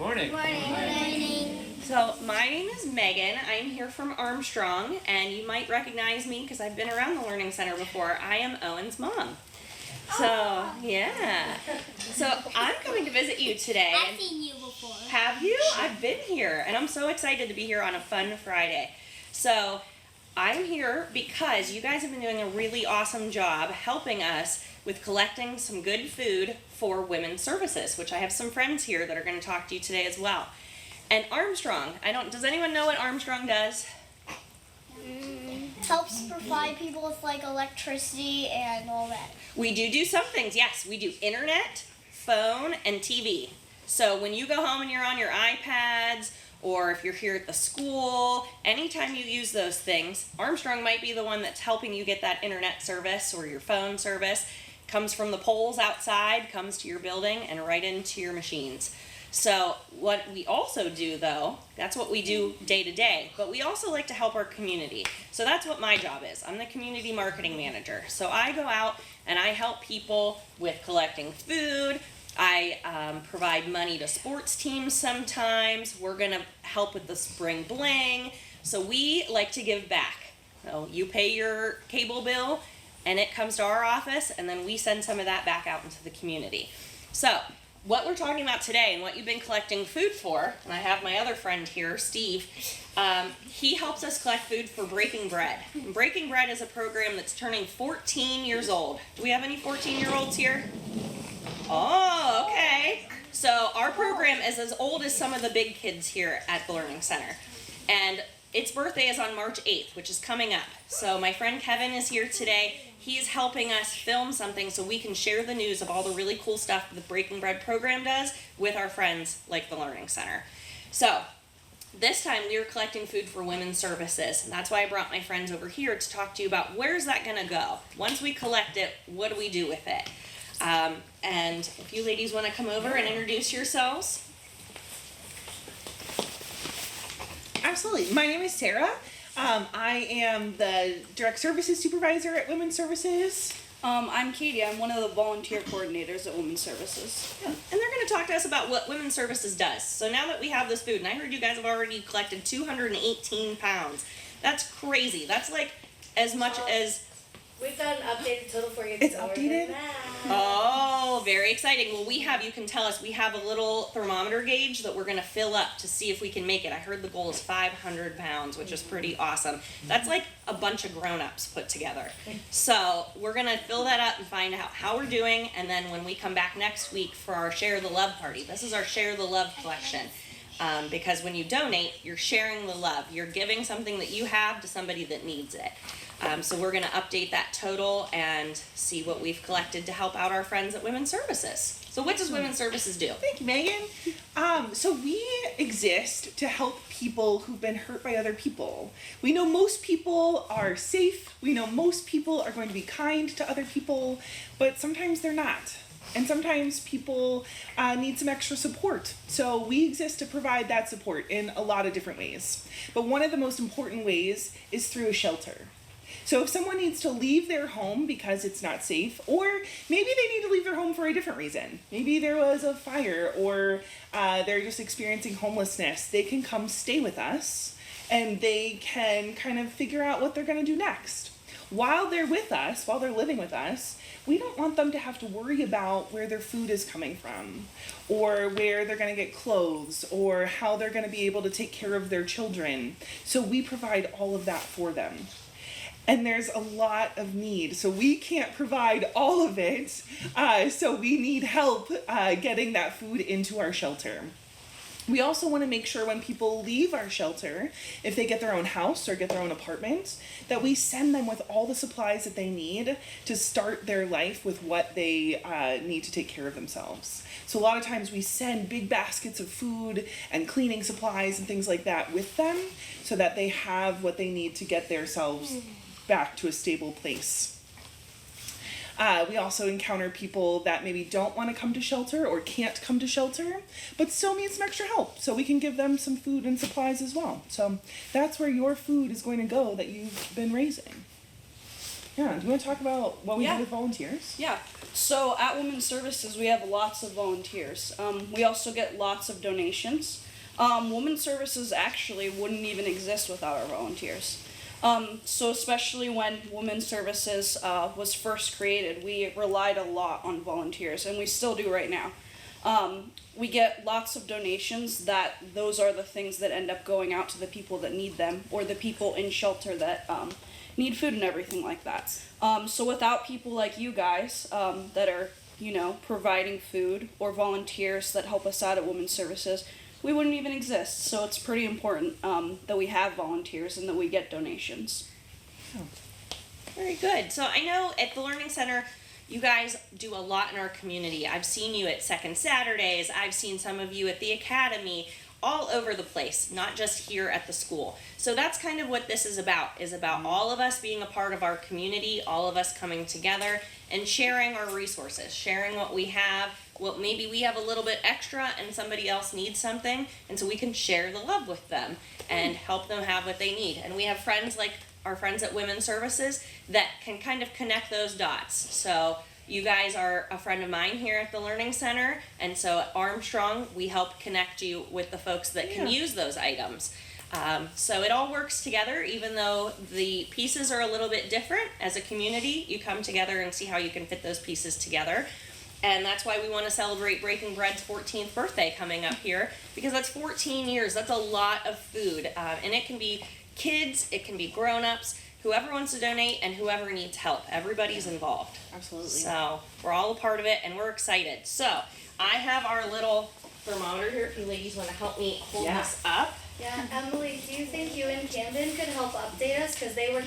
Morning. Morning. So my name is Megan. I'm here from Armstrong, and you might recognize me because I've been around the Learning Center before. I am Owen's mom. So, yeah. So I'm coming to visit you today. I've seen you before. Have you? I've been here, and I'm so excited to be here on a fun Friday. So I'm here because you guys have been doing a really awesome job helping us with collecting some good food for women's services, which I have some friends here that are going to talk to you today as well. And Armstrong, does anyone know what Armstrong does? Helps provide people with like electricity and all that. We do some things, yes. We do internet, phone, and TV. So when you go home and you're on your iPads, or if you're here at the school, anytime you use those things, Armstrong might be the one that's helping you get that internet service or your phone service. Comes from the poles outside, comes to your building, and right into your machines. So what we also do, though, that's what we do day to day, but we also like to help our community. So that's what my job is. I'm the community marketing manager. So I go out and I help people with collecting food. I provide money to sports teams sometimes. We're going to help with the spring bling. So we like to give back. So you pay your cable bill, and it comes to our office, and then we send some of that back out into the community. So what we're talking about today and what you've been collecting food for, and I have my other friend here, Steve, he helps us collect food for Breaking Bread. And Breaking Bread is a program that's turning 14 years old. Do we have any 14-year-olds here? Oh, okay. So our program is as old as some of the big kids here at the Learning Center. And its birthday is on March 8th, which is coming up. So my friend Kevin is here today. He's helping us film something so we can share the news of all the really cool stuff the Breaking Bread program does with our friends like the Learning Center. So this time we are collecting food for women's services. And that's why I brought my friends over here to talk to you about where's that going to go. Once we collect it, what do we do with it? And if you ladies want to come over and introduce yourselves. Absolutely. My name is Sarah. I am the Direct Services Supervisor at Women's Services. I'm Katie. I'm one of the volunteer coordinators at Women's Services. Yeah. And they're going to talk to us about what Women's Services does. So now that we have this food, and I heard you guys have already collected 218 pounds. That's crazy. That's like as much as... We've got an updated total for you. It's updated? Oh, very exciting. Well, you can tell us, we have a little thermometer gauge that we're going to fill up to see if we can make it. I heard the goal is 500 pounds, which is pretty awesome. That's like a bunch of grown-ups put together. So we're going to fill that up and find out how we're doing, and then when we come back next week for our Share the Love party, this is our Share the Love collection. Because when you donate, you're sharing the love. You're giving something that you have to somebody that needs it. So we're going to update that total and see what we've collected to help out our friends at Women's Services. So what does Women's Services do? Thank you, Megan. So we exist to help people who've been hurt by other people. We know most people are safe. We know most people are going to be kind to other people, but sometimes they're not. And sometimes people need some extra support. So we exist to provide that support in a lot of different ways. But one of the most important ways is through a shelter. So if someone needs to leave their home because it's not safe, or maybe they need to leave their home for a different reason. Maybe there was a fire, or they're just experiencing homelessness. They can come stay with us, and they can kind of figure out what they're going to do next. While they're with us, while they're living with us, we don't want them to have to worry about where their food is coming from, or where they're going to get clothes, or how they're going to be able to take care of their children. So we provide all of that for them. And there's a lot of need, so we can't provide all of it, so we need help getting that food into our shelter. We also want to make sure when people leave our shelter, if they get their own house or get their own apartment, that we send them with all the supplies that they need to start their life with what they need to take care of themselves. So a lot of times we send big baskets of food and cleaning supplies and things like that with them so that they have what they need to get themselves back to a stable place. We also encounter people that maybe don't want to come to shelter or can't come to shelter, but still need some extra help. So we can give them some food and supplies as well. So that's where your food is going to go that you've been raising. Yeah, do you want to talk about what we Yeah. do with volunteers? Yeah. So at Women's Services, we have lots of volunteers. We also get lots of donations. Women's Services actually wouldn't even exist without our volunteers. So especially when Women's Services was first created, we relied a lot on volunteers, and we still do right now. We get lots of donations those are the things that end up going out to the people that need them, or the people in shelter that need food and everything like that. So without people like you guys that are, providing food, or volunteers that help us out at Women's Services, we wouldn't even exist. So it's pretty important that we have volunteers and that we get donations. Very good. So I know at the Learning Center, you guys do a lot in our community. I've seen you at Second Saturdays. I've seen some of you at the academy, all over the place, not just here at the school. So that's kind of what this is about all of us being a part of our community, all of us coming together and sharing our resources, sharing what we have, what maybe we have a little bit extra and somebody else needs something, and so we can share the love with them and help them have what they need. And we have friends like our friends at Women's Services that can kind of connect those dots. So you guys are a friend of mine here at the Learning Center, and so at Armstrong, we help connect you with the folks that can use those items. So it all works together, even though the pieces are a little bit different. As a community, you come together and see how you can fit those pieces together. And that's why we want to celebrate Breaking Bread's 14th birthday coming up here, because that's 14 years. That's a lot of food. And it can be kids, it can be grown-ups, whoever wants to donate and whoever needs help. Everybody's involved. Absolutely. So we're all a part of it and we're excited. So I have our little thermometer here. If you ladies want to help me hold this up. Yeah, Emily, do you think you and Camden could help update us? Because they were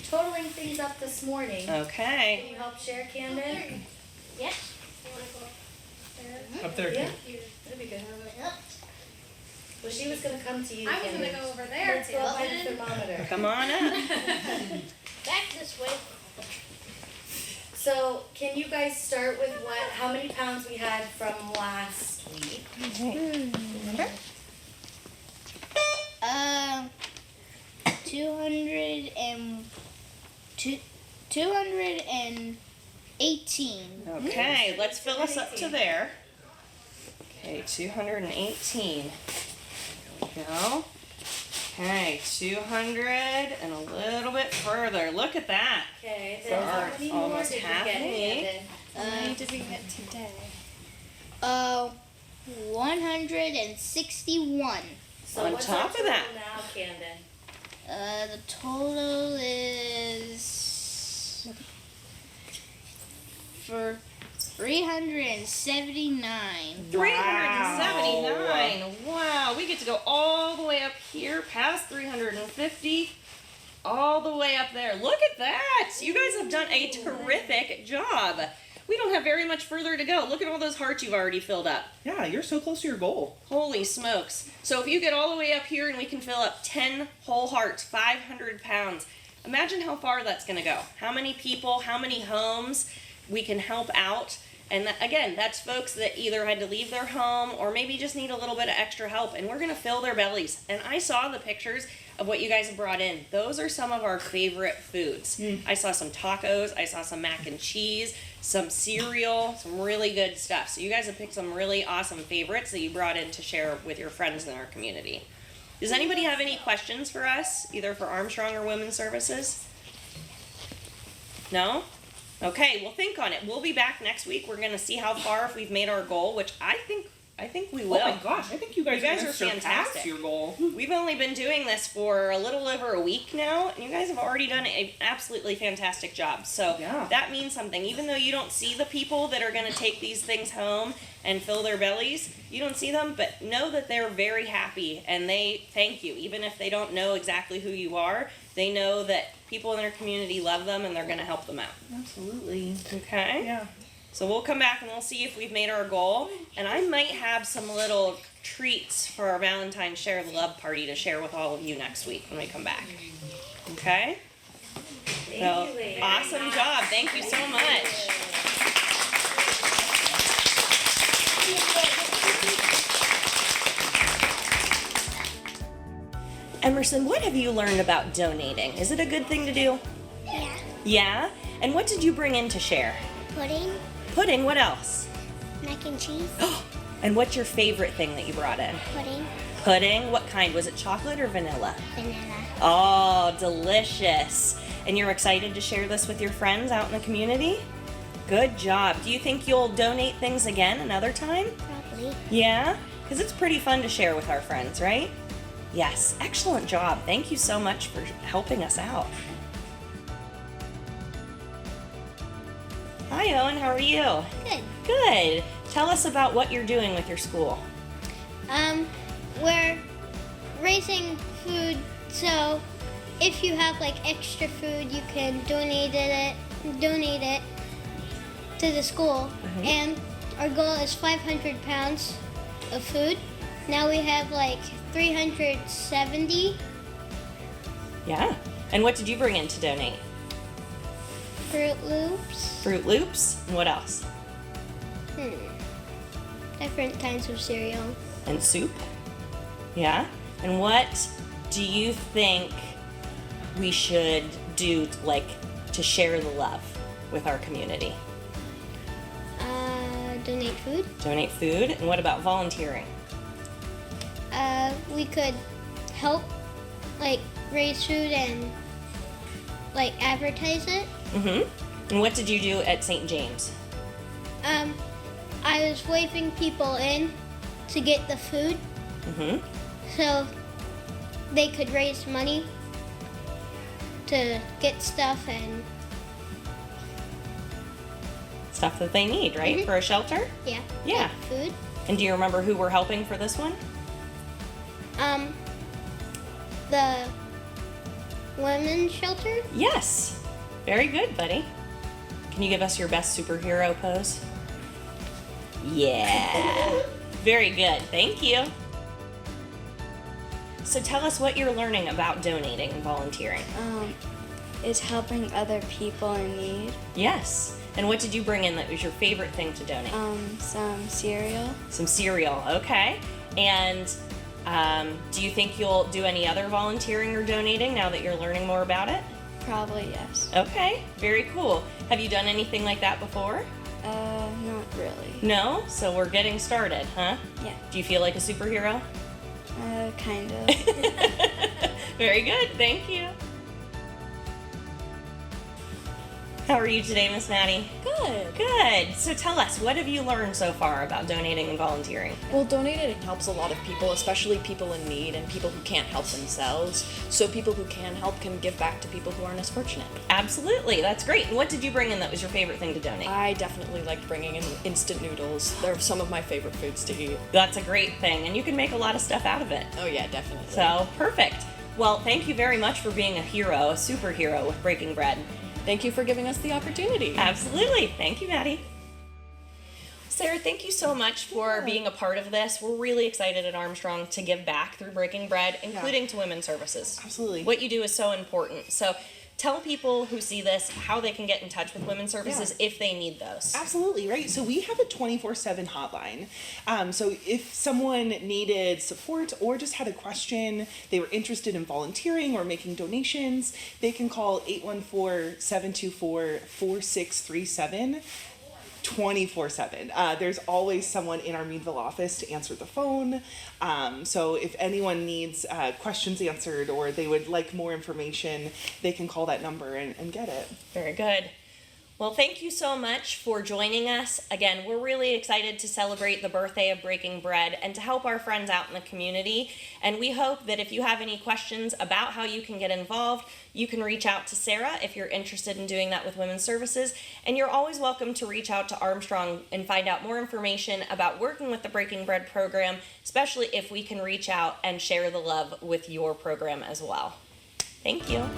totaling things up this morning. Okay. Can you help share, Camden? Yeah. Up there. Yeah, that'd be good. Well, she was gonna come to you, I was Camden. gonna go over there. Let's go by the thermometer. Come on up. Back this way. So, can you guys start with how many pounds we had from last week? Remember? 218. Okay, let's fill us up to there. Okay, 218. There we go. Okay, 200 and a little bit further. Look at that. Okay, So then we're how many more almost did we get, halfway. Camden? How many did we get today? 161. So On what's top our of that. total now, Camden? The total is for 379. 379. Wow, we get to go all the way up here past 350. All the way up there. Look at that. You guys have done a terrific job. We don't have very much further to go. Look at all those hearts you've already filled up. Yeah, you're so close to your goal. Holy smokes. So if you get all the way up here and we can fill up 10 whole hearts, 500 pounds, imagine how far that's going to go. How many people, how many homes we can help out. And again, that's folks that either had to leave their home or maybe just need a little bit of extra help. And we're going to fill their bellies. And I saw the pictures of what you guys have brought in. Those are some of our favorite foods. I saw some tacos. I saw some mac and cheese, some cereal, some really good stuff. So you guys have picked some really awesome favorites that you brought in to share with your friends in our community. Does anybody have any questions for us, either for Armstrong or Women's Services? No? Okay, well think on it. We'll be back next week. We're going to see how far if we've made our goal, which I think we will. Oh my gosh, I think you guys, You guys gonna are surpass fantastic. your goal. We've only been doing this for a little over a week now, and you guys have already done an absolutely fantastic job. So Yeah. that means something. Even though you don't see the people that are going to take these things home and fill their bellies, you don't see them, but know that they're very happy and they thank you. Even if they don't know exactly who you are, they know that people in their community love them and they're going to help them out. Absolutely. Okay? Yeah. So we'll come back and we'll see if we've made our goal. And I might have some little treats for our Valentine's Share the Love party to share with all of you next week when we come back. Okay? Thank So, you, ladies. awesome job. Thank you so much. Emerson, what have you learned about donating? Is it a good thing to do? Yeah. Yeah? And what did you bring in to share? Pudding, Pudding, what else? mac and cheese, And what's your favorite thing that you brought in? pudding, Pudding, what kind? Was it chocolate or vanilla? vanilla. Oh, delicious. And you're excited to share this with your friends out in the community? Good job. Do you think you'll donate things again another time? Probably. Yeah? Because it's pretty fun to share with our friends, right? Yes, excellent job. Thank you so much for helping us out. Hi, Owen. How are you? Good. Good. Tell us about what you're doing with your school. We're raising food, so if you have like extra food, you can donate it to the school. And our goal is 500 pounds of food. Now we have like 370 Yeah. And what did you bring in to donate? Fruit Loops. Fruit Loops? And what else? Different kinds of cereal. And soup? Yeah. And what do you think we should do to share the love with our community? Donate food. Donate food. And what about volunteering? We could help like raise food and like advertise it. And what did you do at St. James? I was waving people in to get the food so they could raise money to get stuff and Stuff that they need, right? For a shelter? yeah. Yeah. Like food. And do you remember who we're helping for this one? The women's shelter. Yes. Very good, buddy. Can you give us your best superhero pose? Yeah. Very good. Thank you. So tell us what you're learning about donating and volunteering. Is helping other people in need. Yes. And what did you bring in that was your favorite thing to donate? Some cereal. Some cereal. Okay. And do you think you'll do any other volunteering or donating now that you're learning more about it? Probably yes. Okay. Very cool. Have you done anything like that before? Not really. No? So we're getting started, huh? Yeah. Do you feel like a superhero? Kind of. Very good. Thank you. How are you today, Miss Maddie? Good. Good. So tell us, what have you learned so far about donating and volunteering? Well, donating helps a lot of people, especially people in need and people who can't help themselves. So people who can help can give back to people who aren't as fortunate. Absolutely. That's great. And what did you bring in that was your favorite thing to donate? I definitely liked bringing in instant noodles. They're some of my favorite foods to eat. That's a great thing, and you can make a lot of stuff out of it. Oh yeah, definitely. So, perfect. Well, thank you very much for being a hero, a superhero with Breaking Bread. Thank you for giving us the opportunity. Absolutely. Thank you, Maddie. Sarah, thank you so much for being a part of this. We're really excited at Armstrong to give back through Breaking Bread, including to women's services. Absolutely. What you do is so important. So tell people who see this how they can get in touch with women's services if they need those. Absolutely, right. So we have a 24/7 hotline. So if someone needed support or just had a question, they were interested in volunteering or making donations, they can call 814-724-4637. 24/7. There's always someone in our Meadville office to answer the phone. So if anyone needs questions answered or they would like more information, they can call that number and get it. Very good. Well, thank you so much for joining us. Again, we're really excited to celebrate the birthday of Breaking Bread and to help our friends out in the community. And we hope that if you have any questions about how you can get involved, you can reach out to Sarah if you're interested in doing that with Women's Services. And you're always welcome to reach out to Armstrong and find out more information about working with the Breaking Bread program, especially if we can reach out and share the love with your program as well. Thank you.